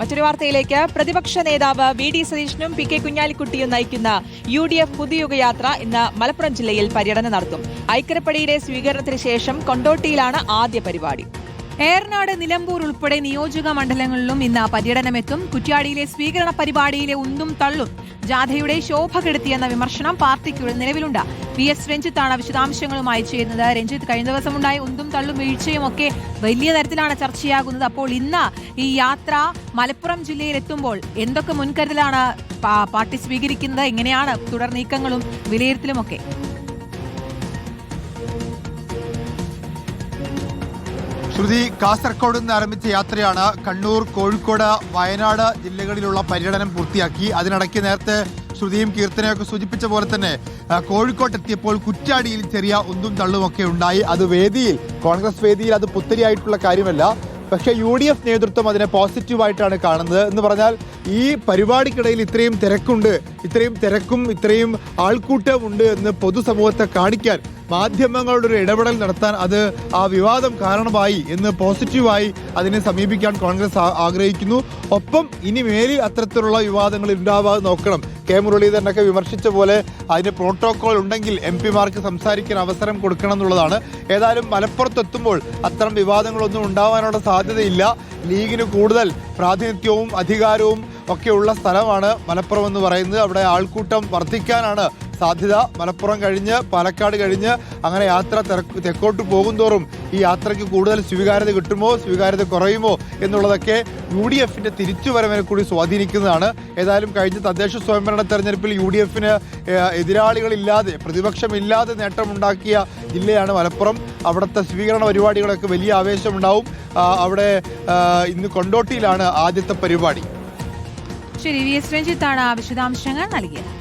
മറ്റൊരു വാർത്തയിലേക്ക്. പ്രതിപക്ഷ നേതാവ് വി.ഡി. സതീശനും പി.കെ. കുഞ്ഞാലിക്കുട്ടിയും നയിക്കുന്ന UDF പുതുയുഗയാത്ര ഇന്ന് മലപ്പുറം ജില്ലയിൽ പര്യടനം നടത്തും. ഐക്കരപ്പടിയിലെ സ്വീകരണത്തിന് ശേഷം കൊണ്ടോട്ടിയിലാണ് ആദ്യ പരിപാടി. ഏറനാട്, നിലമ്പൂർ ഉൾപ്പെടെ നിയോജക മണ്ഡലങ്ങളിലും ഇന്ന് പര്യടനമെത്തും. കുറ്റ്യാടിയിലെ സ്വീകരണ പരിപാടിയിലെ ഉന്തും തള്ളും ജാഥയുടെ ശോഭ കെടുത്തിയെന്ന വിമർശനം പാർട്ടിക്ക് നിലവിലുണ്ട്. PS രഞ്ജിത്താണ് വിശദാംശങ്ങളുമായി ചെയ്യുന്നത്. രഞ്ജിത്ത്, കഴിഞ്ഞ ദിവസമുണ്ടായ ഉന്തും തള്ളും വീഴ്ചയും ഒക്കെ വലിയ തരത്തിലാണ് ചർച്ചയാകുന്നത്. അപ്പോൾ ഇന്ന് ഈ യാത്ര മലപ്പുറം ജില്ലയിൽ എത്തുമ്പോൾ എന്തൊക്കെ മുൻകരുതലാണ് പാർട്ടി സ്വീകരിക്കുന്നത്? എങ്ങനെയാണ് തുടർ നീക്കങ്ങളും വിലയിരുത്തലുമൊക്കെ? ശ്രുതി, കാസർഗോഡ് നിന്ന് ആരംഭിച്ച യാത്രയാണ് കണ്ണൂർ, കോഴിക്കോട്, വയനാട് ജില്ലകളിലുള്ള പര്യടനം പൂർത്തിയാക്കി. അതിനിടയ്ക്ക് നേരത്തെ ശ്രുതിയും കീർത്തനയൊക്കെ സൂചിപ്പിച്ച പോലെ തന്നെ കോഴിക്കോട്ടെത്തിയപ്പോൾ കുറ്റ്യാടിയിൽ ചെറിയ ഉന്തും തള്ളുമൊക്കെ ഉണ്ടായി. അത് വേദിയിൽ, കോൺഗ്രസ് വേദിയിൽ അത് പുത്തരിയായിട്ടുള്ള കാര്യമല്ല. പക്ഷേ UDF നേതൃത്വം അതിനെ പോസിറ്റീവായിട്ടാണ് കാണുന്നത്. എന്ന് പറഞ്ഞാൽ ഈ പരിപാടിക്കിടയിൽ ഇത്രയും തിരക്കുണ്ട്, ഇത്രയും തിരക്കും ഇത്രയും ആൾക്കൂട്ടമുണ്ട് എന്ന് പൊതുസമൂഹത്തെ കാണിക്കാൻ മാധ്യമങ്ങളുടെ ഒരു ഇടപെടൽ നടത്താൻ അത് ആ വിവാദം കാരണമായി എന്ന് പോസിറ്റീവായി അതിനെ സമീപിക്കാൻ കോൺഗ്രസ് ആഗ്രഹിക്കുന്നു. ഒപ്പം ഇനി മേലിൽ അത്തരത്തിലുള്ള വിവാദങ്ങൾ ഉണ്ടാവാതെ നോക്കണം. കെ മുരളീധരനൊക്കെ വിമർശിച്ച പോലെ അതിന് പ്രോട്ടോകോൾ ഉണ്ടെങ്കിൽ MP-മാർക്ക് സംസാരിക്കാൻ അവസരം കൊടുക്കണം എന്നുള്ളതാണ്. ഏതായാലും മലപ്പുറത്തെത്തുമ്പോൾ അത്തരം വിവാദങ്ങളൊന്നും ഉണ്ടാവാനുള്ള സാധ്യതയില്ല. ലീഗിന് കൂടുതൽ പ്രാതിനിധ്യവും അധികാരവും ഒക്കെയുള്ള സ്ഥലമാണ് മലപ്പുറം എന്ന് പറയുന്നത്. അവിടെ ആൾക്കൂട്ടം വർദ്ധിക്കാനാണ് സാധ്യത. മലപ്പുറം കഴിഞ്ഞ് പാലക്കാട് കഴിഞ്ഞ് അങ്ങനെ യാത്ര തെക്കോട്ട് പോകുന്തോറും ഈ യാത്രയ്ക്ക് കൂടുതൽ സ്വീകാര്യത കിട്ടുമോ, സ്വീകാര്യത കുറയുമോ എന്നുള്ളതൊക്കെ UDF-ന്റെ തിരിച്ചുവരവിനെ കൂടി സ്വാധീനിക്കുന്നതാണ്. ഏതായാലും കഴിഞ്ഞ തദ്ദേശ സ്വയംഭരണ തെരഞ്ഞെടുപ്പിൽ UDF-ന് എതിരാളികളില്ലാതെ, പ്രതിപക്ഷമില്ലാതെ നേട്ടമുണ്ടാക്കിയ ജില്ലയാണ് മലപ്പുറം. അവിടുത്തെ സ്വീകരണ പരിപാടികളൊക്കെ വലിയ ആവേശമുണ്ടാവും. അവിടെ ഇന്ന് കൊണ്ടോട്ടിയിലാണ് ആദ്യത്തെ പരിപാടി. ശരി, VS രഞ്ജിത്താണ് വിശദാംശങ്ങൾ നൽകിയത്.